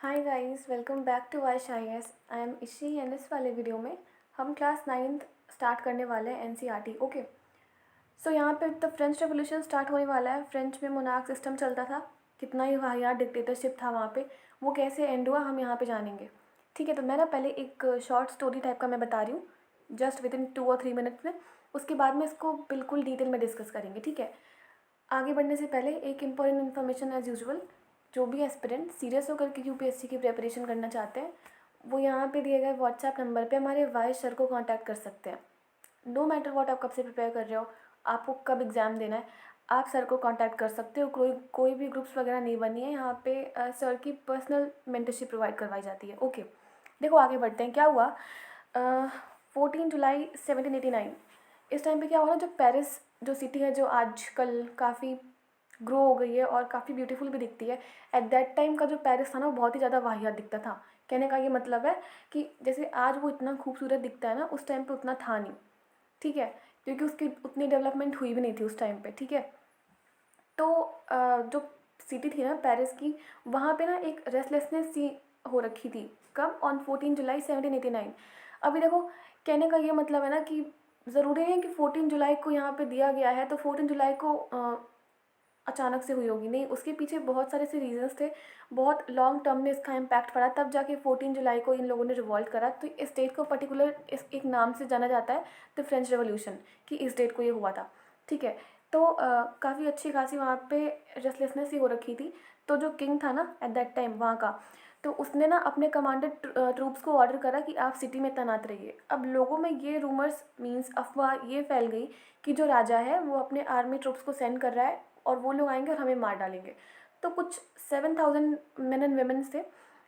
Hi guys, welcome back to Y shy S. I am Ishi and इस वाले video में हम क्लास 9th स्टार्ट करने वाले हैं एनसीईआरटी। ओके, सो यहाँ पे तो फ्रेंच रेवोल्यूशन स्टार्ट होने वाला है। फ्रेंच में मोनार्क सिस्टम चलता था, कितना ही वाहियात डिक्टेटरशिप था वहाँ पे, वो कैसे एंड हुआ हम यहाँ पे जानेंगे। ठीक है, तो मैं ना पहले एक शॉर्ट स्टोरी टाइप का मैं बता रही हूँ, जस्ट विद इन 2 और 3 मिनट्स में। उसके बाद में इसको बिल्कुल डिटेल में डिस्कस करेंगे। ठीक है, आगे बढ़ने से पहले एक इम्पॉर्टेंट इन्फॉर्मेशन एज़ यूजुअल, जो भी एस्पिरेंट सीरियस होकर के यूपीएससी की प्रिपरेशन करना चाहते हैं वो यहाँ पे दिए गए व्हाट्सएप नंबर पे हमारे वाइस सर को कांटेक्ट कर सकते हैं। नो मैटर व्हाट आप कब से प्रिपेयर कर रहे हो, आपको कब एग्ज़ाम देना है, आप सर को कांटेक्ट कर सकते हो। कोई कोई भी ग्रुप्स वगैरह नहीं बनी है यहाँ पे। सर की पर्सनल मेंटरशिप प्रोवाइड करवाई जाती है। ओके, देखो आगे बढ़ते हैं। क्या हुआ, 14 जुलाई 1789, इस टाइम पे क्या हुआ ना, जो पेरिस जो सिटी है, जो आजकल काफ़ी ग्रो हो गई है और काफ़ी ब्यूटीफुल भी दिखती है, एट दैट टाइम का जो पेरिस था ना वो बहुत ही ज़्यादा वाहियात दिखता था। कहने का ये मतलब है कि जैसे आज वो इतना खूबसूरत दिखता है ना, उस टाइम पे उतना था नहीं। ठीक है, क्योंकि उसकी उतनी डेवलपमेंट हुई भी नहीं थी उस टाइम पे। ठीक है, तो जो सिटी थी ना पेरिस की, वहाँ पे ना एक रेस्टलेसनेस सी हो रखी थी। कब? ऑन 14 जुलाई 1789। अभी देखो, कहने का ये मतलब है ना कि ज़रूरी नहीं है कि 14 जुलाई को यहाँ पे दिया गया है तो 14 जुलाई को अचानक से हुई होगी, नहीं, उसके पीछे बहुत सारे से रीजंस थे। बहुत लॉन्ग टर्म में इसका इम्पैक्ट पड़ा, तब जाके 14 जुलाई को इन लोगों ने रिवॉल्ट करा। तो इस डेट को पर्टिकुलर इस एक नाम से जाना जाता है, द फ्रेंच रेवोल्यूशन, कि इस डेट को ये हुआ था। ठीक है, तो काफ़ी अच्छी खासी वहाँ पे रेस्टलेसनेस ही हो रखी थी। तो जो किंग था ना एट दैट टाइम वहाँ का, तो उसने ना अपने कमांडेड ट्रूप्स को ऑर्डर करा कि आप सिटी में तैनात रहिए। अब लोगों में ये रूमर्स मीन्स अफवाह ये फैल गई कि जो राजा है वो अपने आर्मी ट्रूप्स को सेंड कर रहा है और वो लोग आएंगे और हमें मार डालेंगे। तो कुछ 7,000 मेन एंड वेमेंस थे।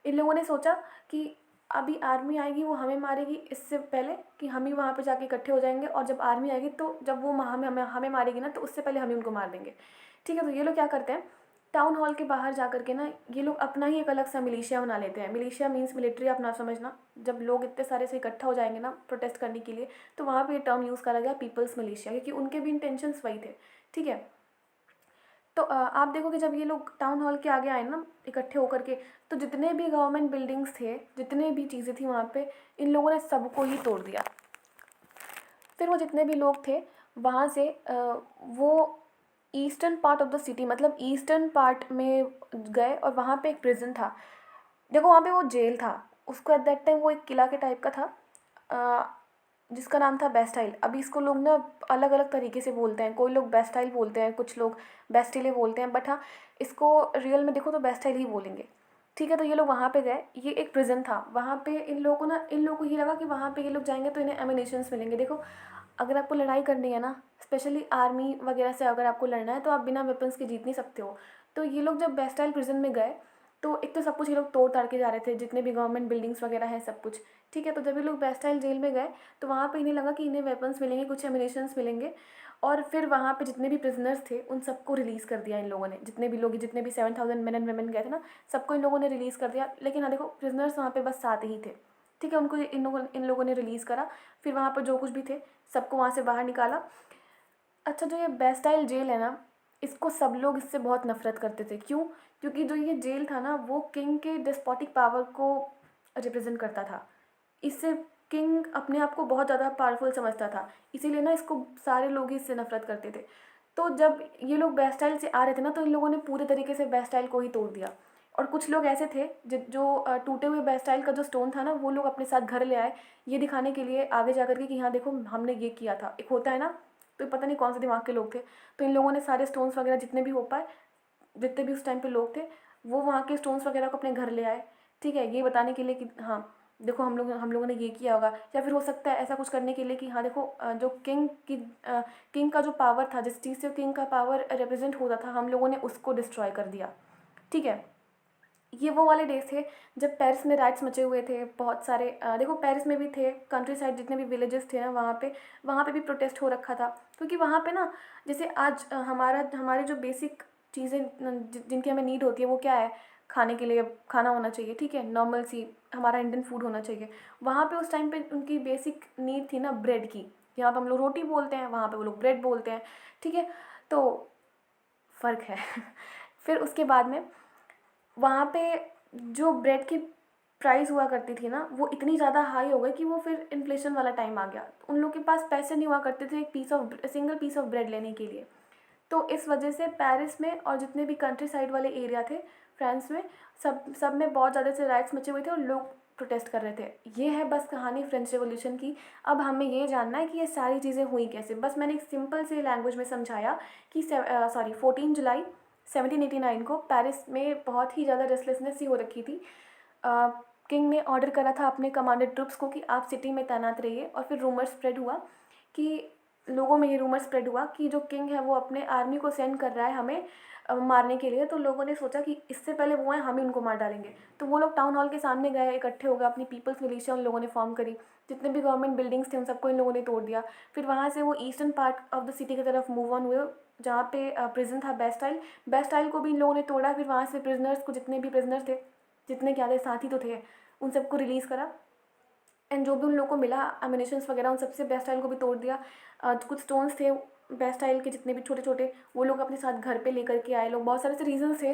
इन लोगों ने सोचा कि अभी आर्मी आएगी वो हमें मारेगी, इससे पहले कि हम ही वहाँ पे जाके इकट्ठे हो जाएंगे, और जब आर्मी आएगी तो जब वो हमें मारेगी ना तो उससे पहले हम ही उनको मार देंगे। ठीक है, तो ये लोग क्या करते हैं, टाउन हॉल के बाहर जा कर के ना ये लोग अपना ही एक अलग सा मिलिशिया बना लेते हैं। मिलिशिया मीन्स मिलिट्री, आप ना समझना। जब लोग इतने सारे से इकट्ठा हो जाएंगे ना प्रोटेस्ट करने के लिए, तो वहाँ पे ये टर्म यूज़ करा गया पीपल्स मिलिशिया, क्योंकि उनके भी इंटेंशंस वही थे। ठीक है, तो आप देखो कि जब ये लोग टाउन हॉल के आगे आए ना इकट्ठे होकर के, तो जितने भी गवर्नमेंट बिल्डिंग्स थे, जितने भी चीज़ें थी वहाँ पे, इन लोगों ने सबको ही तोड़ दिया। फिर वो जितने भी लोग थे वहाँ से वो eastern part of the city, मतलब ईस्टर्न पार्ट में गए, और वहाँ पे एक प्रिजन था। देखो वहाँ पे वो जेल था, उसको एट दैट टाइम वो एक किला के टाइप का था, अ, जिसका नाम था बेस्टाइल। अभी इसको लोग ना अलग अलग तरीके से बोलते हैं, कोई लोग बेस्टाइल बोलते हैं, कुछ लोग बेस्टिले बोलते हैं, बट हाँ, इसको रियल में देखो तो बेस्टाइल ही बोलेंगे। ठीक है, तो ये लोग वहाँ पे गए, ये एक प्रिजन था। वहाँ पे इन लोगों को ये लगा कि वहाँ पे ये लोग जाएंगे तो इन्हें एमिनेशंस मिलेंगे। देखो, अगर आपको लड़ाई करनी है ना, स्पेशली आर्मी वगैरह से अगर आपको लड़ना है, तो आप बिना वेपन्स के जीत नहीं सकते हो। तो ये लोग जब बेस्टाइल प्रिजन में गए, तो एक तो सब कुछ ये लोग तोड़ ताड़ के जा रहे थे, जितने भी गवर्नमेंट बिल्डिंग्स वगैरह हैं सब कुछ। ठीक है, तो जब ये लोग बेस्टाइल जेल में गए, तो वहाँ पे इन्हें लगा कि इन्हें वेपन्स मिलेंगे, कुछ एमिनेशंस मिलेंगे, और फिर वहाँ पे जितने भी प्रिजनर्स थे उन सबको रिलीज़ कर दिया इन लोगों ने। जितने भी 7,000 मेन एंड वेमेन गए थे ना, सबको इन लोगों ने रिलीज़ कर दिया। लेकिन हाँ देखो, प्रिजनर्स वहाँ पे बस 7 ही थे। ठीक है, उनको इन लोगों ने रिलीज़ करा। फिर वहाँ पर जो कुछ भी थे सबको वहाँ से बाहर निकाला। अच्छा, जो ये बेस्टाइल जेल है ना, इसको सब लोग इससे बहुत नफरत करते थे। क्यों? क्योंकि जो ये जेल था ना वो किंग के डिस्पोटिक पावर को रिप्रेजेंट करता था। इससे किंग अपने आप को बहुत ज़्यादा पावरफुल समझता था, इसीलिए ना इसको सारे लोग ही इससे नफरत करते थे। तो जब ये लोग बेस्टाइल से आ रहे थे ना, तो इन लोगों ने पूरे तरीके से बेस्टाइल को ही तोड़ दिया। और कुछ लोग ऐसे थे जो टूटे हुए बेस्टाइल का जो स्टोन था ना, वो लोग अपने साथ घर ले आए, ये दिखाने के लिए आगे जा करके कि हाँ देखो हमने ये किया था। एक होता है ना, तो पता नहीं कौन से दिमाग के लोग थे, तो इन लोगों ने सारे स्टोन्स वगैरह जितने भी हो पाए, जितने भी उस टाइम पे लोग थे, वो वहाँ के स्टोन्स वगैरह को अपने घर ले आए। ठीक है, ये बताने के लिए कि हाँ देखो हम लोगों ने ये किया होगा, या फिर हो सकता है ऐसा कुछ करने के लिए कि हाँ देखो जो किंग का जो पावर था, जिस चीज़ से किंग का पावर रिप्रेजेंट होता था, हम लोगों ने उसको डिस्ट्रॉय कर दिया। ठीक है, ये वो वाले डेज थे जब पेरिस में राइट्स मचे हुए थे बहुत सारे। देखो पेरिस में भी थे, कंट्री साइड जितने भी विलेजेस थे ना, वहाँ पे भी प्रोटेस्ट हो रखा था। क्योंकि वहाँ पे ना, जैसे आज हमारे जो बेसिक चीज़ें जिनकी हमें नीड होती है वो क्या है, खाने के लिए खाना होना चाहिए। ठीक है, नॉर्मल सी हमारा इंडियन फूड होना चाहिए। वहाँ पे उस टाइम पे उनकी बेसिक नीड थी ना ब्रेड की। यहाँ पे हम लोग रोटी बोलते हैं, वहाँ पे वो लोग ब्रेड बोलते हैं। ठीक है, तो फ़र्क है फिर उसके बाद में वहाँ पे जो ब्रेड की प्राइस हुआ करती थी ना, वो इतनी ज़्यादा हाई हो गई कि वो फिर इन्फ्लेशन वाला टाइम आ गया। उन लोग के पास पैसे नहीं हुआ करते थे एक सिंगल पीस ऑफ ब्रेड लेने के लिए। तो इस वजह से पेरिस में और जितने भी कंट्री साइड वाले एरिया थे फ्रांस में, सब में बहुत ज़्यादा से राइट्स मचे हुए थे और लोग प्रोटेस्ट कर रहे थे। ये है बस कहानी फ्रेंच रेवोल्यूशन की। अब हमें ये जानना है कि ये सारी चीज़ें हुई कैसे। बस मैंने एक सिंपल से लैंग्वेज में समझाया कि 14 जुलाई 1789 को पेरिस में बहुत ही ज़्यादा रेस्टलेसनेस सी हो रखी थी। किंग ने ऑर्डर करा था अपने कमांडेड ट्रुप्स को कि आप सिटी में तैनात रहिए। और फिर रूमर स्प्रेड हुआ कि लोगों में ये रूमर स्प्रेड हुआ कि जो किंग है वो अपने आर्मी को सेंड कर रहा है हमें मारने के लिए। तो लोगों ने सोचा कि इससे पहले वो आए हम ही उनको मार डालेंगे। तो वो लोग टाउन हॉल के सामने गए, इकट्ठे हो गए, अपनी पीपल्स मिलिशिया उन लोगों ने फॉर्म करी। जितने भी गवर्नमेंट बिल्डिंग्स थे उन सबको इन लोगों ने तोड़ दिया। फिर वहाँ से वो eastern part of the city की तरफ मूव ऑन हुए, जहाँ पे प्रिजन था बेस्टाइल। बेस्टाइल को भी इन लोगों ने तोड़ा। फिर वहाँ से प्रिजनर्स को, जितने भी प्रिजनर थे, जितने क्या थे, साथी तो थे, उन सबको रिलीज़ करा। एंड जो भी उन लोगों को मिला एमिनेशंस वगैरह, उन सबसे बेस्टाइल को भी तोड़ दिया। कुछ स्टोन्स थे बेस्टाइल के, जितने भी छोटे छोटे, वो लोग अपने साथ घर पे लेकर के आए लोग। बहुत सारे से रीजंस थे।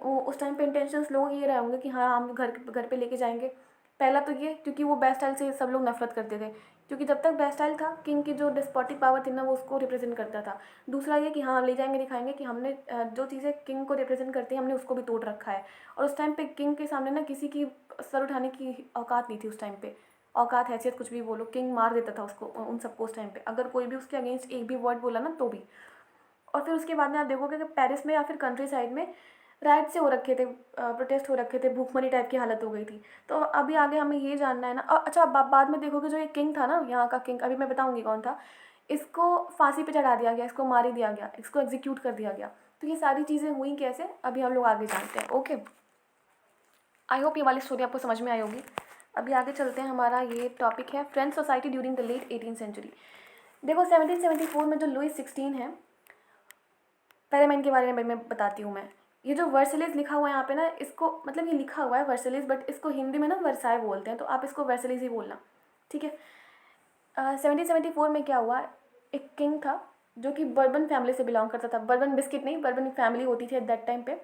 उस टाइम पे इंटेंशंस लोग ये रहे होंगे कि हाँ हम घर पे लेके जाएंगे। पहला तो ये क्योंकि वो बेस्टाइल से सब लोग नफरत करते थे, क्योंकि जब तक बेस्टाइल था किंग की जो डिस्पोटिक पावर थी ना वो उसको रिप्रेजेंट करता था। दूसरा ये कि हाँ ले जाएंगे, दिखाएंगे कि हमने जो चीज़ें किंग को रिप्रेजेंट करती हैं हमने उसको भी तोड़ रखा है। और उस टाइम पे किंग के सामने ना किसी की सर उठाने की औकात नहीं थी उस टाइम पे। औकात, हैसियत, कुछ भी बोलो, किंग मार देता था उसको, उन सबको उस टाइम पे, अगर कोई भी उसके अगेंस्ट एक भी वर्ड बोला ना तो भी। और फिर उसके बाद में आप देखोगे कि पेरिस में या फिर कंट्री साइड में राइट से हो रखे थे, प्रोटेस्ट हो रखे थे, भूखमरी टाइप की हालत हो गई थी। तो अभी आगे हमें ये जानना है ना। अच्छा, बाद में देखोगे जो ये किंग था ना, यहाँ का किंग, अभी मैं बताऊँगी कौन था, इसको फांसी पे चढ़ा दिया गया, इसको मार ही दिया गया, इसको एग्जीक्यूट कर दिया गया। तो ये सारी चीज़ें हुई कैसे, अभी हम लोग आगे जानते हैं। ओके, आई होप ये वाली स्टोरी आपको समझ में आई होगी। अभी आगे चलते हैं। हमारा ये टॉपिक है French society during the late 18th century. देखो 1774 में जो लुइस 16 है, पहले मैं इनके बारे में बताती हूँ। मैं ये जो वर्सलिस लिखा हुआ है यहाँ पे ना, इसको मतलब ये लिखा हुआ है वर्सलिस, बट इसको हिंदी में ना वर्साय बोलते हैं, तो आप इसको वर्सलिस ही बोलना, ठीक है। 1774 में क्या हुआ, एक किंग था जो कि बर्बन फैमिली से बिलोंग करता था। बर्बन बिस्किट नहीं, बर्बन फैमिली होती थी एट दैट टाइम पे,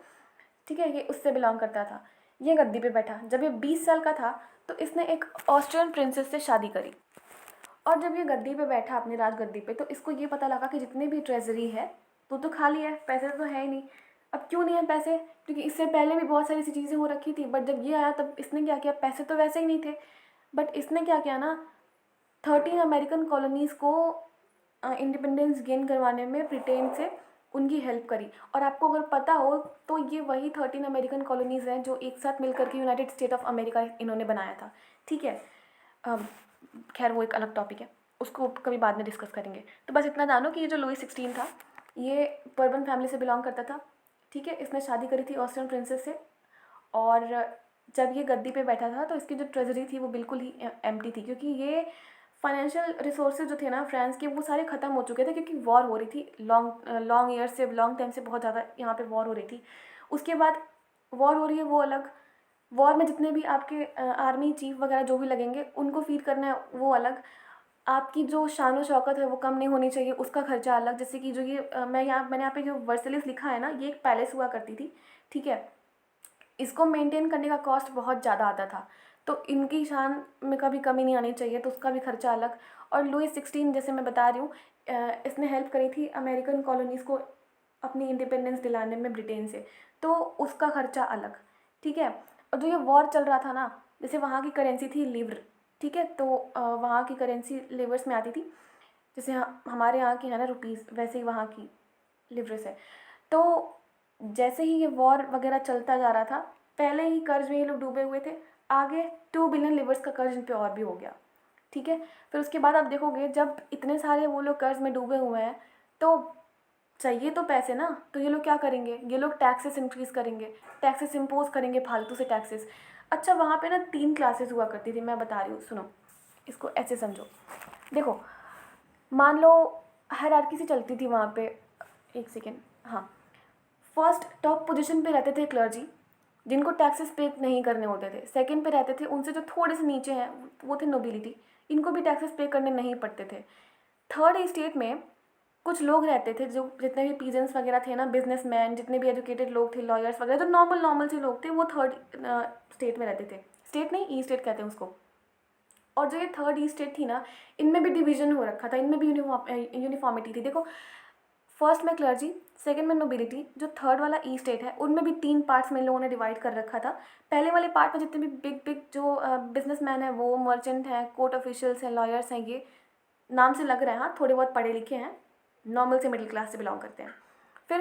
ठीक है, ये उससे बिलोंग करता था। ये गद्दी पे बैठा। जब ये 20 साल का था तो इसने एक ऑस्ट्रियन प्रिंसेस से शादी करी। और जब ये गद्दी पे बैठा अपनी राज गद्दी पे, तो इसको ये पता लगा कि जितने भी ट्रेजरी है तो खाली है, पैसे तो है ही नहीं। अब क्यों नहीं है पैसे, क्योंकि इससे पहले भी बहुत सारी सी चीज़ें हो रखी थी, बट जब ये आया तब इसने क्या किया, पैसे तो वैसे ही नहीं थे, बट इसने क्या किया ना, 13 अमेरिकन कॉलोनीज़ को इंडिपेंडेंस गेन करवाने में ब्रिटेन से उनकी हेल्प करी। और आपको अगर पता हो तो ये वही 13 अमेरिकन कॉलोनीज़ हैं जो एक साथ मिलकर के यूनाइटेड स्टेट ऑफ अमेरिका इन्होंने बनाया था, ठीक है। खैर वो एक अलग टॉपिक है, उसको कभी बाद में डिस्कस करेंगे। तो बस इतना जानो कि ये जो लुइस 16 था ये बर्बन फैमिली से बिलोंग करता था, ठीक है। इसने शादी करी थी ऑस्ट्रियन प्रिंसेस से। और जब ये गद्दी पे बैठा था तो इसकी जो ट्रेजरी थी वो बिल्कुल ही एम्प्टी थी, क्योंकि ये फाइनेंशियल रिसोर्सेज जो थे ना फ्रांस के, वो सारे ख़त्म हो चुके थे, क्योंकि वॉर हो रही थी लॉन्ग ईयर से, लॉन्ग टाइम से बहुत ज़्यादा यहाँ पे वॉर हो रही थी। उसके बाद वॉर हो रही है वो अलग, वॉर में जितने भी आपके आर्मी चीफ वगैरह जो भी लगेंगे उनको फीड करना है वो अलग, आपकी जो शान शौकत है वो कम नहीं होनी चाहिए, उसका खर्चा अलग। जैसे कि जो ये मैंने यहाँ पे जो वर्सलिस लिखा है ना, ये एक पैलेस हुआ करती थी, ठीक है। इसको मेंटेन करने का कॉस्ट बहुत ज़्यादा आता था, तो इनकी शान में कभी कमी नहीं आनी चाहिए, तो उसका भी खर्चा अलग। और लुइस 16 जैसे मैं बता रही हूँ, इसने हेल्प करी थी अमेरिकन कॉलोनीज़ को अपनी इंडिपेंडेंस दिलाने में ब्रिटेन से, तो उसका खर्चा अलग, ठीक है। और जो ये वॉर चल रहा था ना, जैसे वहाँ की करेंसी थी लिव्र, ठीक है, तो वहाँ की करेंसी लिवर्स में आती थी, जैसे हमारे यहाँ की है ना रुपीज़, वैसे ही वहाँ की लिवर्स है। तो जैसे ही ये वॉर वगैरह चलता जा रहा था, पहले ही कर्ज में ये लोग डूबे हुए थे, आगे 2 बिलियन लिवर्स का कर्ज इन पे और भी हो गया, ठीक है। फिर उसके बाद आप देखोगे जब इतने सारे वो लोग कर्ज में डूबे हुए हैं, तो चाहिए तो पैसे ना, तो ये लोग क्या करेंगे, ये लोग टैक्सेस इंक्रीज़ करेंगे, टैक्सेस इम्पोज करेंगे, फालतू से टैक्सेस। अच्छा, वहाँ पे ना 3 क्लासेस हुआ करती थी, मैं बता रही हूँ, सुनो, इसको ऐसे समझो। देखो, मान लो हायरार्की सी चलती थी वहाँ पे, एक सेकेंड, हाँ। फर्स्ट टॉप पोजीशन पे रहते थे क्लर्जी, जिनको टैक्सेस पे नहीं करने होते थे। सेकंड पे रहते थे उनसे जो थोड़े से नीचे हैं, वो थे नोबिलिटी, इनको भी टैक्सेस पे करने नहीं पड़ते थे। थर्ड स्टेट में कुछ लोग रहते थे जो जितने भी पीजेंट्स वगैरह थे ना, बिजनेसमैन, जितने भी एजुकेटेड लोग थे, लॉयर्स वगैरह, जो नॉर्मल नॉर्मल से लोग थे, वो थर्ड स्टेट में रहते थे। स्टेट नहीं, ई स्टेट कहते हैं उसको। और जो ये थर्ड ई स्टेट थी ना, इनमें भी डिवीजन हो रखा था, इनमें भी यूनिफॉर्मिटी थी। देखो, फर्स्ट में क्लर्जी, सेकंड में नोबिलिटी, जो थर्ड वाला ई स्टेट है उनमें भी 3 पार्ट्स में इन लोगों ने डिवाइड कर रखा था। पहले वाले पार्ट में जितने भी बिग बिग जो बिजनेसमैन है, वो मर्चेंट हैं, कोर्ट ऑफिशियल्स हैं, लॉयर्स हैं, ये नाम से लग रहे हैं, हाँ थोड़े बहुत पढ़े लिखे हैं, नॉर्मल से मिडिल क्लास से बिलोंग करते हैं। फिर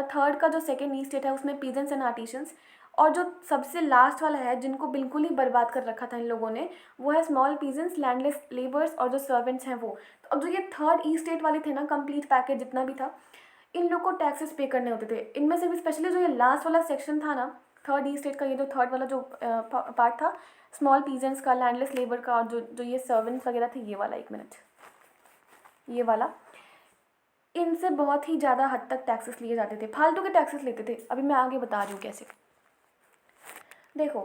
थर्ड का जो सेकेंड ई स्टेट है उसमें पीजेंट्स एंड आर्टिशंस। और जो सबसे लास्ट वाला है, जिनको बिल्कुल ही बर्बाद कर रखा था इन लोगों ने, वो है स्मॉल पीजेंट्स, लैंडलेस लेबर्स और जो सर्वेंट्स हैं वो। तो अब जो ये थर्ड ई स्टेट वाले थे ना, कंप्लीट पैकेज जितना भी था, इन लोग को टैक्सेस पे करने होते थे। इनमें से भी स्पेशली जो ये लास्ट वाला सेक्शन था ना, थर्ड ई स्टेट का, ये जो थर्ड वाला जो पार्ट था, स्मॉल पीजेंट्स का, लैंडलेस लेबर का, और जो जो ये सर्वेंट्स वगैरह थे, ये वाला, एक मिनट, ये वाला, इनसे बहुत ही ज़्यादा हद तक टैक्सेस लिए जाते थे, फालतू के टैक्सेस लेते थे। अभी मैं आगे बता रही हूँ कैसे। देखो,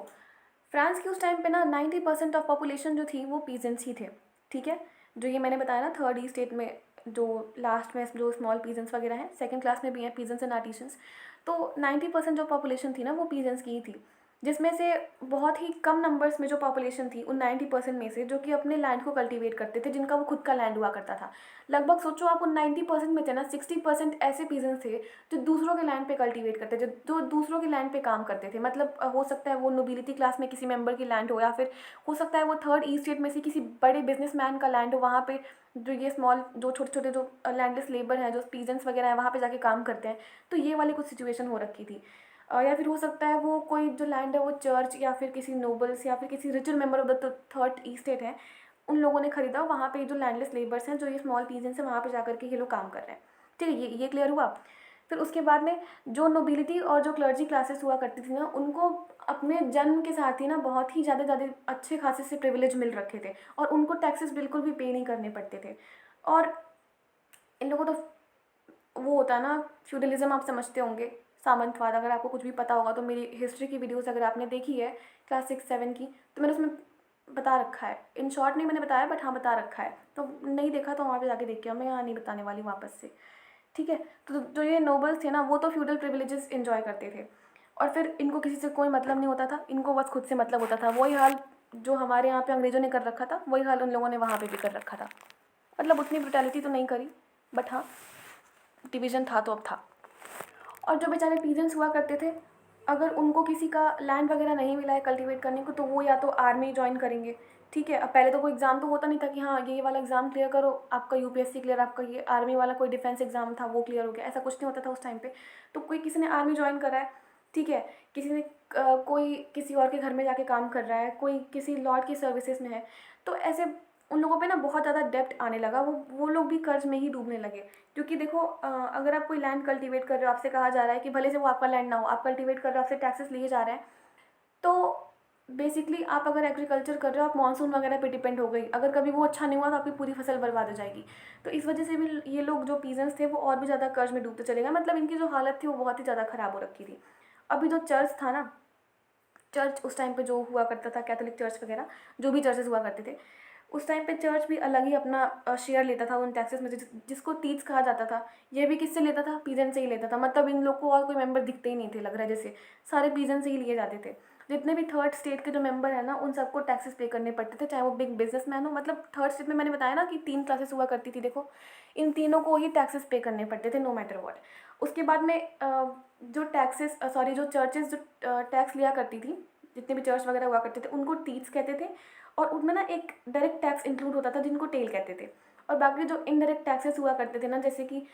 फ्रांस के उस टाइम पे ना 90% ऑफ पॉपुलेशन जो थी वो पीजेंट्स ही थे, ठीक है। जो ये मैंने बताया ना, थर्ड ई स्टेट में जो लास्ट में जो स्मॉल पीजेंट्स वगैरह हैं, सेकंड क्लास में भी हैं पीजेंट्स एंड आर्टिशंस, तो 90% जो पॉपुलेशन थी ना वो पीजेंट्स की ही थी। जिसमें से बहुत ही कम नंबर्स में जो पॉपुलेशन थी उन 90% में से, जो कि अपने लैंड को कल्टीवेट करते थे, जिनका वो खुद का लैंड हुआ करता था। लगभग सोचो आप, उन 90% में थे ना, 60% ऐसे पीजेंट्स थे जो दूसरों के लैंड पे कल्टीवेट करते थे, जो दूसरों के लैंड पे काम करते थे। मतलब हो सकता है वो नोबिलिटी क्लास में किसी मेंबर की लैंड हो, या फिर हो सकता है वो थर्ड ई स्टेट में से किसी बड़े बिजनेसमैन का लैंड हो, वहाँ पे जो ये स्मॉल, जो छोटे छोटे जो लैंडलेस लेबर हैं, जो पीजेंट्स वगैरह हैं, वहाँ पे जाके काम करते हैं। तो ये वाली कुछ सिचुएशन हो रखी थी। या फिर हो सकता है वो कोई जो लैंड है वो चर्च या फिर किसी नोबल्स या फिर किसी richer member of the third estate है, उन लोगों ने खरीदा। वहाँ पे जो लैंडलेस लेबर्स हैं, जो ये स्मॉल पीजेंट्स हैं, वहाँ पे जाकर के ये लोग काम कर रहे हैं। ठीक है, ये क्लियर हुआ। फिर उसके बाद में जो नोबिलिटी और जो क्लर्जी क्लासेस हुआ करती थी ना, उनको अपने जन्म के साथ ही ना बहुत ही ज़्यादा अच्छे खासे से प्रिविलेज मिल रखे थे, और उनको टैक्सेस बिल्कुल भी पे नहीं करने पड़ते थे। और इन लोगों को तो वो होता है ना, फ्यूडलिज्म, आप समझते होंगे, सामंतवाद। अगर आपको कुछ भी पता होगा तो मेरी हिस्ट्री की वीडियोस अगर आपने देखी है क्लास 6-7 की, तो मैंने उसमें बता रखा है। इन शॉर्ट नहीं मैंने बताया, बट हाँ बता रखा है। तो नहीं देखा तो वहाँ पे जाके देख के आओ, मैं यहाँ नहीं बताने वाली वापस से, ठीक है। तो जो ये नोबल्स थे ना, वो तो फ्यूडल प्रिविलेजेस इन्जॉय करते थे, और फिर इनको किसी से कोई मतलब नहीं होता था, इनको बस खुद से मतलब होता था। वही हाल जो हमारे यहाँ पे अंग्रेज़ों ने कर रखा था, वही हाल उन लोगों ने वहाँ पे भी कर रखा था। मतलब उतनी ब्रुटैलिटी तो नहीं करी, बट हाँ डिवीज़न था तो अब था। और जो बेचारे पीजेंट्स हुआ करते थे, अगर उनको किसी का लैंड वगैरह नहीं मिला है कल्टीवेट करने को, तो वो या तो आर्मी ज्वाइन करेंगे, ठीक है। अब पहले तो कोई एग्ज़ाम तो होता नहीं था कि हाँ ये वाला एग्ज़ाम क्लियर करो, आपका यूपीएससी क्लियर, आपका ये आर्मी वाला कोई डिफेंस एग्ज़ाम था वो क्लियर हो गया, ऐसा कुछ नहीं होता था उस टाइम पे। तो कोई किसी ने आर्मी ज्वाइन करा है, ठीक है, किसी ने कोई किसी और के घर में जाके काम कर रहा है, कोई किसी लॉर्ड की सर्विसेज में है, तो ऐसे उन लोगों पे ना बहुत ज़्यादा डेप्ट आने लगा। वो लोग भी कर्ज में ही डूबने लगे। क्योंकि देखो, अगर आप कोई लैंड कल्टीवेट कर रहे हो, आपसे कहा जा रहा है कि भले से वो आपका लैंड ना हो, आप कल्टीवेट कर रहे हो, आपसे टैक्सेस लिए जा रहे हैं, तो बेसिकली आप अगर एग्रीकल्चर कर रहे हो, आप मानसून वगैरह पे डिपेंड हो गई, अगर कभी वो अच्छा नहीं हुआ तो आपकी पूरी फसल बर्बाद हो जाएगी। तो इस वजह से भी ये लोग जो पीजेंट्स थे वो और भी ज़्यादा कर्ज में डूबते चले गए। मतलब इनकी जो हालत थी वो बहुत ही ज़्यादा ख़राब हो रखी थी। अभी जो चर्च था ना, चर्च उस टाइम पे जो हुआ करता था, कैथोलिक चर्च वगैरह, जो भी चर्चेस हुआ करते थे, उस टाइम पे चर्च भी अलग ही अपना शेयर लेता था उन टैक्सेस में, जिसको तीज कहा जाता था। ये भी किससे लेता था? पीजेंट से ही लेता था। मतलब इन लोग को और कोई मेंबर दिखते ही नहीं थे, लग रहा है जैसे सारे पीजेंट से ही लिए जाते थे। जितने भी थर्ड स्टेट के जो मेंबर है ना, उन सबको टैक्सेस पे करने पड़ते थे, चाहे वो बिग बिजनेसमैन हो। मतलब थर्ड स्टेट में मैंने बताया ना कि 3 क्लासेस हुआ करती थी, देखो इन तीनों को ही टैक्सेस पे करने पड़ते थे, नो मैटर व्हाट। उसके बाद में जो टैक्सेस सॉरी जो चर्चेस जो टैक्स लिया करती थी, जितने भी चर्च वगैरह हुआ करते थे, उनको टीट्स कहते थे। और उनमें ना एक डायरेक्ट टैक्स इंक्लूड होता था, जिनको टेल कहते थे। और बाकी जो इनडायरेक्ट टैक्सेस हुआ करते थे ना, जैसे कि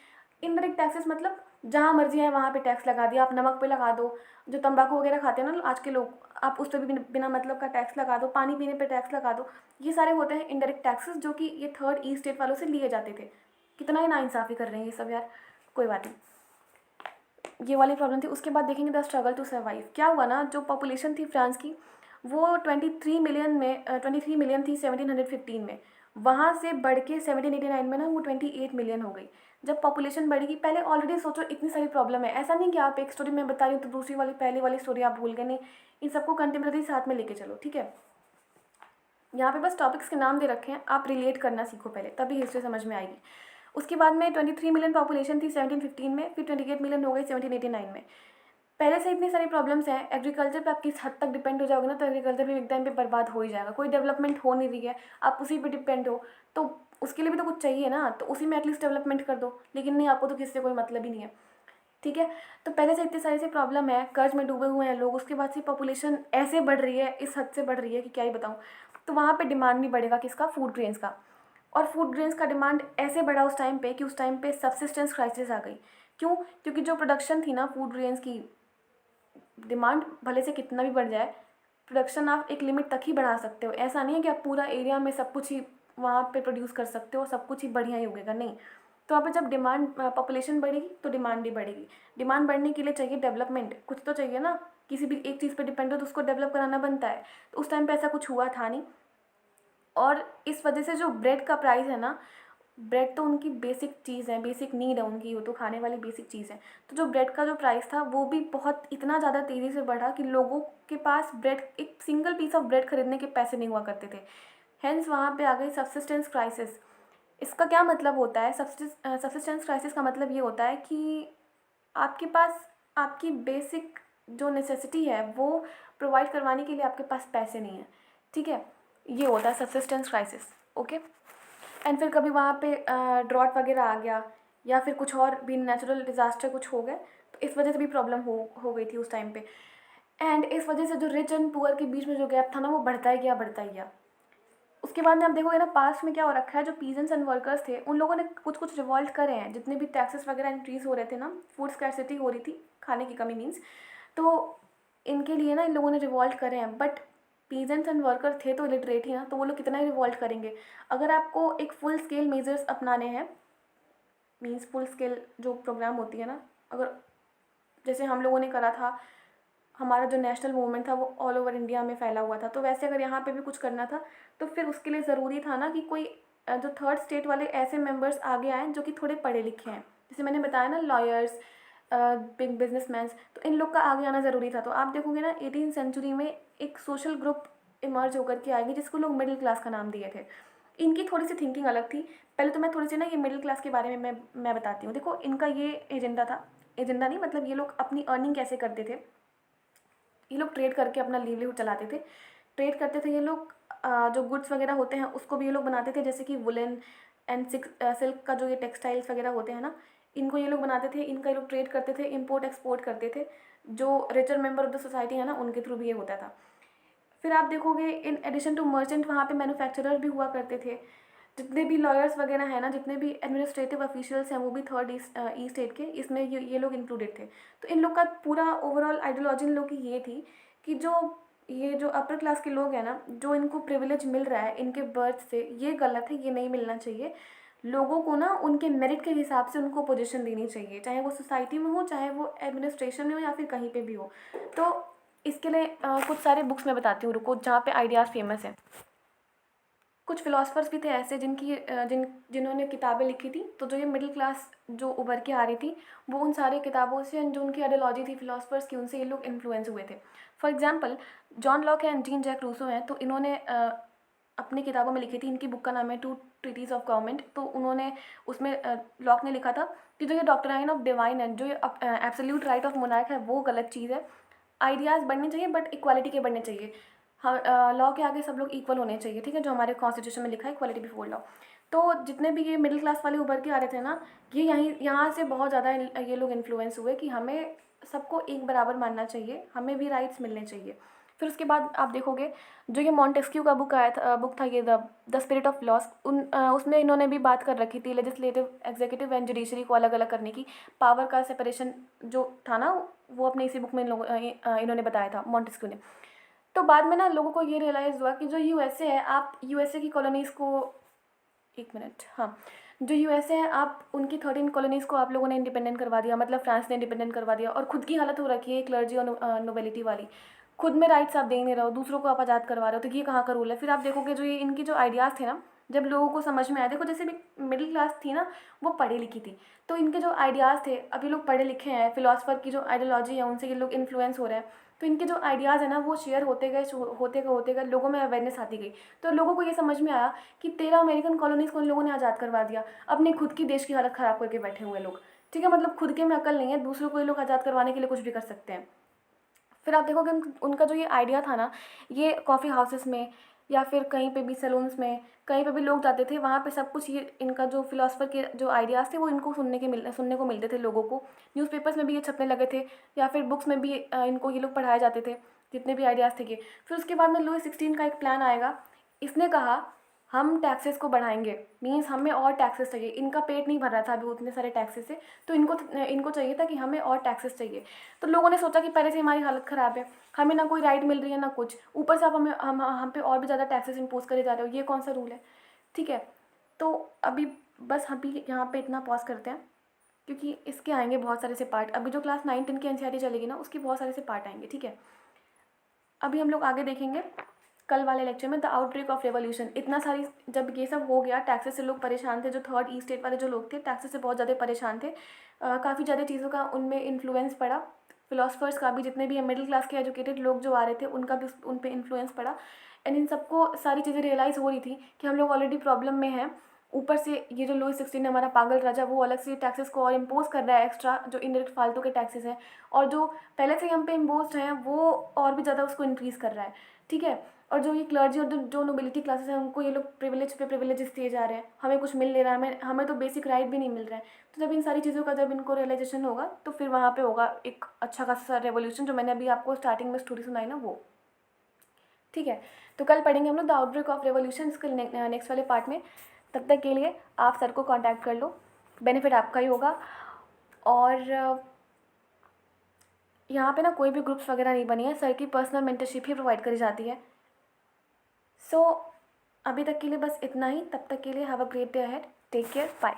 इनडायरेक्ट टैक्सेस मतलब जहाँ मर्जी है वहाँ पे टैक्स लगा दिया। आप नमक पे लगा दो, जो तंबाकू वगैरह खाते हैं ना आज के लोग, आप उस पर भी बिना मतलब का टैक्स लगा दो, पानी पीने पे टैक्स लगा दो। ये सारे होते हैं इनडायरेक्ट टैक्सेस, जो कि ये थर्ड ई स्टेट वालों से लिए जाते थे। कितना ही नाइंसाफ़ी कर रहे हैं ये सब यार, कोई बात नहीं, ये वाली प्रॉब्लम थी। उसके बाद देखेंगे द स्ट्रगल टू सर्वाइव। क्या हुआ ना, जो पॉपुलेशन थी फ्रांस की, वो 23 मिलियन थी 1715 में। वहाँ से बढ़ के 1789 में ना वो 28 मिलियन हो गई। जब पॉपुलेशन बढ़ेगी, पहले ऑलरेडी सोचो इतनी सारी प्रॉब्लम है। ऐसा नहीं कि आप एक स्टोरी मैं बता रही हूँ तो दूसरी वाली पहली वाली स्टोरी आप भूल गए, नहीं, इन सबको कंटेम्प्रेरी साथ में लेके चलो, ठीक है। यहाँ पे बस टॉपिक्स के नाम दे रखे हैं, आप रिलेट करना सीखो पहले, तभी हिस्ट्री समझ में आएगी। उसके बाद में 23 मिलियन पॉपुलेशन थी 1715 में, फिर 28 मिलियन हो गई 1789 में। पहले से इतनी सारी प्रॉब्लम्स हैं, एग्रीकल्चर पे आप किस हद तक डिपेंड हो जाओगे ना, तो एग्रीकल्चर भी एक टाइम पे बर्बाद हो ही जाएगा। कोई डेवलपमेंट हो नहीं रही है, आप उसी पे डिपेंड हो, तो उसके लिए भी तो कुछ चाहिए ना, तो उसी में एटलीस्ट डेवलपमेंट कर दो। लेकिन नहीं, आपको तो किसी से कोई मतलब ही नहीं है, ठीक है। तो पहले से इतनी सारी सी प्रॉब्लम है, कर्ज में डूबे हुए हैं लोग, उसके बाद से पॉपुलेशन ऐसे बढ़ रही है, इस हद से बढ़ रही है कि क्या ही बताऊँ। तो वहाँ पे डिमांड नहीं बढ़ेगा किसका, फूड ग्रेन्स का। और फूड ग्रेन्स का डिमांड ऐसे बढ़ा उस टाइम पे कि उस टाइम पे सब्सिस्टेंस क्राइसिस आ गई। क्यों? क्योंकि जो प्रोडक्शन थी ना फूड ग्रेन्स की, डिमांड भले से कितना भी बढ़ जाए, प्रोडक्शन आप एक लिमिट तक ही बढ़ा सकते हो। ऐसा नहीं है कि आप पूरा एरिया में सब कुछ ही वहाँ पे प्रोड्यूस कर सकते हो, सब कुछ ही बढ़िया ही उगेगा, नहीं। तो वहाँ पे जब डिमांड, पॉपुलेशन बढ़ेगी तो डिमांड भी बढ़ेगी। डिमांड बढ़ने के लिए चाहिए डेवलपमेंट, कुछ तो चाहिए ना। किसी भी एक चीज़ पे डिपेंड हो तो उसको डेवलप कराना बनता है। तो उस टाइम पे ऐसा कुछ हुआ था नहीं, और इस वजह से जो ब्रेड का प्राइस है ना, ब्रेड तो उनकी बेसिक चीज़ है, बेसिक नीड है उनकी, वो तो खाने वाली बेसिक चीज़ है। तो जो ब्रेड का जो प्राइस था वो भी बहुत इतना ज़्यादा तेज़ी से बढ़ा कि लोगों के पास ब्रेड, एक सिंगल पीस ऑफ ब्रेड खरीदने के पैसे नहीं हुआ करते थे। हेंस वहाँ पे आ गई सब्सिस्टेंस क्राइसिस। इसका क्या मतलब होता है? सब्सिस्टेंस क्राइसिस का मतलब ये होता है कि आपके पास आपकी बेसिक जो नेसेसिटी है वो प्रोवाइड करवाने के लिए आपके पास पैसे नहीं है, ठीक है। ये होता है सब्सिस्टेंस क्राइसिस, ओके। एंड फिर कभी वहाँ पे ड्रॉट वगैरह आ गया, या फिर कुछ और भी नेचुरल डिज़ास्टर कुछ हो गए, तो इस वजह से भी प्रॉब्लम हो गई थी उस टाइम पे। एंड इस वजह से जो रिच एंड पुअर के बीच में जो गैप था ना, वो बढ़ता ही गया, बढ़ता ही गया। उसके बाद में आप देखोगे ना, पास्ट में क्या हो रखा है, जो पीजेंट्स एंड वर्कर्स थे उन लोगों ने कुछ कुछ रिवॉल्ट करे हैं। जितने भी टैक्सेस वगैरह इंक्रीज़ हो रहे थे ना, फूड स्कैरसिटी हो रही थी, खाने की कमी मीन्स, तो इनके लिए ना इन लोगों ने रिवॉल्ट करे हैं। बट पीजेंट्स एंड वर्कर थे तो इलिटरेट ही ना, तो वो लोग कितना ही रिवॉल्ट करेंगे। अगर आपको एक फुल स्केल मेजर्स अपनाने हैं, मीन्स फुल स्केल जो प्रोग्राम होती है ना, अगर जैसे हम लोगों ने करा था, हमारा जो नेशनल मूवमेंट था वो ऑल ओवर इंडिया में फैला हुआ था, तो वैसे अगर यहाँ पे भी कुछ करना था तो फिर उसके लिए ज़रूरी था ना कि कोई जो थर्ड स्टेट वाले ऐसे मेंबर्स आगे आएँ जो कि थोड़े पढ़े लिखे हैं। जैसे मैंने बताया ना, लॉयर्स, बिग बिजनेसमैन्स, तो इन लोग का आगे आना ज़रूरी था। तो आप देखोगे ना 18th सेंचुरी में एक सोशल ग्रुप इमर्ज होकर के आएगी जिसको लोग मिडिल क्लास का नाम दिए थे। इनकी थोड़ी सी थिंकिंग अलग थी। पहले तो मैं थोड़ी सी ना ये मिडिल क्लास के बारे में मैं बताती हूँ। देखो, इनका ये एजेंडा था, एजेंडा नहीं मतलब ये लोग अपनी अर्निंग कैसे करते थे। ये लोग ट्रेड करके अपना लिवलीहुड चलाते थे। ट्रेड करते थे ये लोग, जो गुड्स वगैरह होते हैं उसको भी ये लोग बनाते थे, जैसे कि वुलन एंड सिल्क का जो ये टेक्सटाइल्स वगैरह होते हैं ना, इनको ये लोग बनाते थे, इनका ये लोग ट्रेड करते थे, इम्पोर्ट एक्सपोर्ट करते थे। जो richer member of the society है ना, उनके थ्रू भी ये होता था। फिर आप देखोगे इन एडिशन टू मर्चेंट वहाँ पे मैन्युफैक्चरर भी हुआ करते थे। जितने भी लॉयर्स वगैरह हैं ना, जितने भी एडमिनिस्ट्रेटिव ऑफिशियल्स हैं, वो भी थर्ड ई स्टेट के, इसमें ये लोग इंक्लूडेड थे। तो इन लोग का पूरा ओवरऑल आइडियोलॉजी इन लोग की ये थी कि ये जो अपर क्लास के लोग हैं ना, जो इनको प्रिविलेज मिल रहा है इनके बर्थ से, ये गलत है, ये नहीं मिलना चाहिए। लोगों को ना उनके मेरिट के हिसाब से उनको पोजीशन देनी चाहिए, चाहे वो सोसाइटी में हो, चाहे वो एडमिनिस्ट्रेशन में हो, या फिर कहीं पे भी हो। तो इसके लिए कुछ सारे बुक्स मैं बताती हूँ, रुको, जहाँ पे आइडियाज़ फेमस हैं। कुछ फिलोसफर्स भी थे ऐसे जिन्होंने किताबें लिखी थी। तो जो ये मिडिल क्लास जो उभर के आ रही थी, वो उन सारी किताबों से, जो उनकी आइडियोलॉजी थी फिलोसफर्स की, उनसे ये लोग इन्फ्लुएंस हुए थे। फॉर एग्जांपल, जॉन लॉक है एंड जीन जैक रूसो हैं, तो इन्होंने अपनी किताबों में लिखी थी। इनकी बुक का नाम है टू ट्रीटीज ऑफ गवर्नमेंट। तो उन्होंने उसमें लॉक ने लिखा था कि जो ये डॉक्ट्राइन ऑफ डिवाइन है, जो ये एब्सोल्यूट राइट ऑफ मोनार्क है, वो गलत चीज़ है। आइडियाज़ बढ़ने चाहिए बट इक्वालिटी के बढ़ने चाहिए। हाँ, लॉ के आगे सब लोग इक्वल होने चाहिए, ठीक है, जो हमारे कॉन्स्टिट्यूशन में लिखा है, इक्वालिटी बिफोर लॉ। तो जितने भी ये मिडिल क्लास वाले उभर के आ रहे थे ना, ये यहाँ से बहुत ज़्यादा ये लोग इन्फ्लुएंस हुए कि हमें सबको एक बराबर मानना चाहिए, हमें भी राइट्स मिलने चाहिए। फिर उसके बाद आप देखोगे, जो ये मॉन्टेस्क्यू का बुक था ये द स्पिरिट ऑफ लॉस, उसमें इन्होंने भी बात कर रखी थी लेजिस्लेटिव, एग्जीक्यूटिव एंड जुडिशरी को अलग अलग करने की। पावर का सेपरेशन जो था ना, वो अपने इसी बुक में इन्होंने बताया था, मॉन्टेस्क्यू ने। तो बाद में ना लोगों को ये रियलाइज़ हुआ कि जो यूएसए है, आप यूएसए की कॉलोनीज़ को, एक मिनट, हाँ, जो यूएसए है, आप उनकी 13 कॉलोनीज़ को आप लोगों ने इंडिपेंडेंट करवा दिया, मतलब फ्रांस ने इंडिपेंडेंट करवा दिया, और खुद की हालत हो रखी है क्लर्जी और नोबेलिटी वाली। खुद में राइट्स आप दे नहीं रहे हो, दूसरों को आप आज़ाद करवा रहे हो, तो ये कहाँ का रूल है? फिर आप देखोगे जो ये इनकी जो आइडियाज़ थे ना, जब लोगों को समझ में आया, देखो जैसे भी मिडिल क्लास थी ना, वो पढ़ी लिखी थी, तो इनके जो आइडियाज़ थे, अभी लोग पढ़े लिखे हैं, फिलोसफर की जो आइडियोलॉजी है उनसे ये लोग इन्फ्लुएंस हो रहे हैं। तो इनके जो आइडियाज़ है ना वो शेयर होते गए लोगों में अवेयरनेस आती गई। तो लोगों को ये समझ में आया कि 13 अमेरिकन कॉलोनीज़ को इन लोगों ने आज़ाद करवा दिया, अपने खुद की देश की हालत ख़राब करके बैठे हुए लोग। ठीक है, मतलब खुद के में अकल नहीं है, दूसरों को ये लोग आज़ाद करवाने के लिए कुछ भी कर सकते हैं। फिर आप देखोगे उनका जो ये आइडिया था ना, ये कॉफ़ी हाउसेस में या फिर कहीं पे भी सैलून्स में, कहीं पे भी लोग जाते थे, वहाँ पे सब कुछ ये इनका जो फिलोसफर के जो आइडियाज़ थे वो इनको सुनने को मिलते थे लोगों को। न्यूज़पेपर्स में भी ये छपने लगे थे या फिर बुक्स में भी इनको ये लोग पढ़ाए जाते थे, जितने भी आइडियाज़ थे ये। फिर उसके बाद में लुई 16 का एक प्लान आएगा। इसने कहा हम टैक्सेस को बढ़ाएंगे, मीन्स हमें और टैक्सेस चाहिए। इनका पेट नहीं भर रहा था अभी उतने सारे टैक्सेस से, तो इनको चाहिए था कि हमें और टैक्सेस चाहिए। तो लोगों ने सोचा कि पहले से हमारी हालत ख़राब है, हमें ना कोई राइट मिल रही है ना कुछ, ऊपर से आप हम पे और भी ज़्यादा टैक्सेस इम्पोज करे जा रहे हो, ये कौन सा रूल है। ठीक है, तो अभी बस अभी यहाँ पे इतना पॉज करते हैं, क्योंकि इसके आएंगे बहुत सारे से पार्ट। अभी जो क्लास 9 10 की एनसीईआरटी चलेगी ना, उसकी बहुत सारे से पार्ट आएंगे। ठीक है, अभी हम लोग आगे देखेंगे कल वाले लेक्चर में द आउटब्रेक ऑफ रेवोल्यूशन। इतना सारी जब ये सब हो गया, टैक्सेस से लोग परेशान थे, जो थर्ड ई स्टेट वाले जो लोग थे टैक्सेस से बहुत ज़्यादा परेशान थे। काफ़ी ज़्यादा चीज़ों का उनमें इन्फ्लुएंस पड़ा, फिलोसफर्स का भी, जितने भी मिडिल क्लास के एजुकेटेड लोग जो आ रहे थे उनका भी उन पर इन्फ्लुएंस पड़ा। एंड इन सबको सारी चीज़ें रियलाइज़ हो रही थी कि हम लोग ऑलरेडी प्रॉब्लम में हैं। ऊपर से ये जो लुई 16 है हमारा पागल राजा, वो अलग से टैक्सेस को और इम्पोज कर रहा है एक्स्ट्रा, जो इनडायरेक्ट फालतू के टैक्सेस हैं, और जो पहले से ही हम पे इम्पोज हैं वो और भी ज़्यादा उसको इंक्रीज़ कर रहा है। ठीक है, और जो ये क्लर्जी और जो नोबिलिटी क्लासेस हैं उनको ये लोग प्रिविलेज पे प्रिविलेजेस दिए जा रहे हैं, हमें कुछ मिल नहीं रहा है, हमें तो बेसिक राइट भी नहीं मिल रहा है। तो जब इन सारी चीज़ों का जब इनको रियलाइजेशन होगा तो फिर वहाँ पे होगा एक अच्छा खासा रेवोल्यूशन, जो मैंने अभी आपको स्टार्टिंग में स्टोरी सुनाई ना वो। ठीक है, तो कल पढ़ेंगे हम लोग द आउटब्रेक ऑफ रेवोल्यूशन इसके नेक्स्ट वाले पार्ट में। तब तक के लिए आप सर को कांटेक्ट कर लो, बेनिफिट आपका ही होगा। और यहाँ पे ना कोई भी ग्रुप्स वगैरह नहीं बनी है, सर की पर्सनल मेंटरशिप ही प्रोवाइड करी जाती है। सो अभी तक के लिए बस इतना ही, तब तक के लिए have a great day ahead, take care, bye.